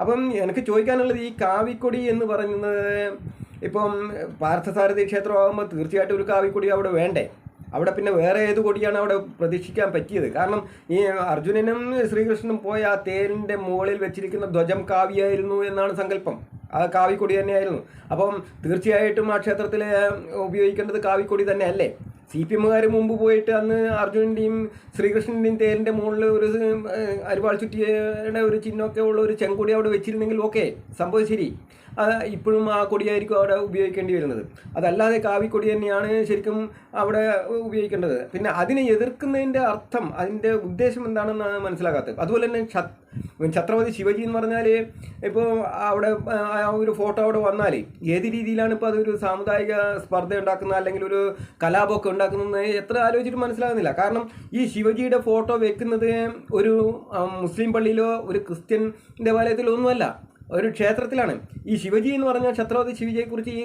അപ്പം എനിക്ക് ചോദിക്കാനുള്ളത് ഈ കാവിക്കൊടി എന്ന് പറയുന്നത് ഇപ്പം പാർത്ഥസാരഥി ക്ഷേത്രമാകുമ്പോൾ തീർച്ചയായിട്ടും ഒരു കാവിക്കൊടി അവിടെ വേണ്ടേ? അവിടെ പിന്നെ വേറെ ഏത് കൊടിയാണ് അവിടെ പ്രതീക്ഷിക്കാൻ പറ്റിയത്? കാരണം ഈ അർജുനനും ശ്രീകൃഷ്ണനും പോയ ആ തേരിൻ്റെ മുകളിൽ വെച്ചിരിക്കുന്ന ധ്വജം കാവിയായിരുന്നു എന്നാണ് സങ്കല്പം. ആ കാവിക്കൊടി തന്നെയായിരുന്നു. അപ്പം തീർച്ചയായിട്ടും ആ ക്ഷേത്രത്തിൽ ഉപയോഗിക്കേണ്ടത് കാവിക്കൊടി തന്നെയല്ലേ? CPM-കാർ മുമ്പ് പോയിട്ട് അന്ന് അർജുനൻ്റെയും ശ്രീകൃഷ്ണൻ്റെയും തേരിൻ്റെ മുകളിൽ ഒരു അരിവാൾ ചുറ്റിയുടെ ഒരു ചിഹ്നമൊക്കെ ഉള്ള ഒരു ചെങ്കൊടി അവിടെ വെച്ചിരുന്നെങ്കിൽ ഓക്കെ, സംഭവം ശരി. ഇപ്പോഴും ആ കൊടിയായിരിക്കും അവിടെ ഉപയോഗിക്കേണ്ടി വരുന്നത്. അതല്ലാതെ കാവിക്കൊടി തന്നെയാണ് ശരിക്കും അവിടെ ഉപയോഗിക്കേണ്ടത്. പിന്നെ അതിനെ എതിർക്കുന്നതിൻ്റെ അർത്ഥം, അതിൻ്റെ ഉദ്ദേശം എന്താണെന്നാണ് മനസ്സിലാക്കാത്തത്. അതുപോലെ തന്നെ ഛത്രപതി ശിവജി എന്ന് പറഞ്ഞാൽ ഇപ്പോൾ അവിടെ ആ ഒരു ഫോട്ടോ അവിടെ വന്നാൽ ഏത് രീതിയിലാണ് ഇപ്പോൾ അതൊരു സാമുദായിക സ്പർദ്ധ ഉണ്ടാക്കുന്നത് അല്ലെങ്കിൽ ഒരു കലാപമൊക്കെ ഉണ്ടാക്കുന്നത് എത്ര ആലോചിച്ചിട്ട് മനസ്സിലാകുന്നില്ല. കാരണം ഈ ശിവജിയുടെ ഫോട്ടോ വെക്കുന്നത് ഒരു മുസ്ലിം പള്ളിയിലോ ഒരു ക്രിസ്ത്യൻ ദേവാലയത്തിലോ ഒന്നുമല്ല, ഒരു ക്ഷേത്രത്തിലാണ്. ഈ ശിവജി എന്ന് പറഞ്ഞാൽ ഛത്രപതി ശിവജിയെക്കുറിച്ച് ഈ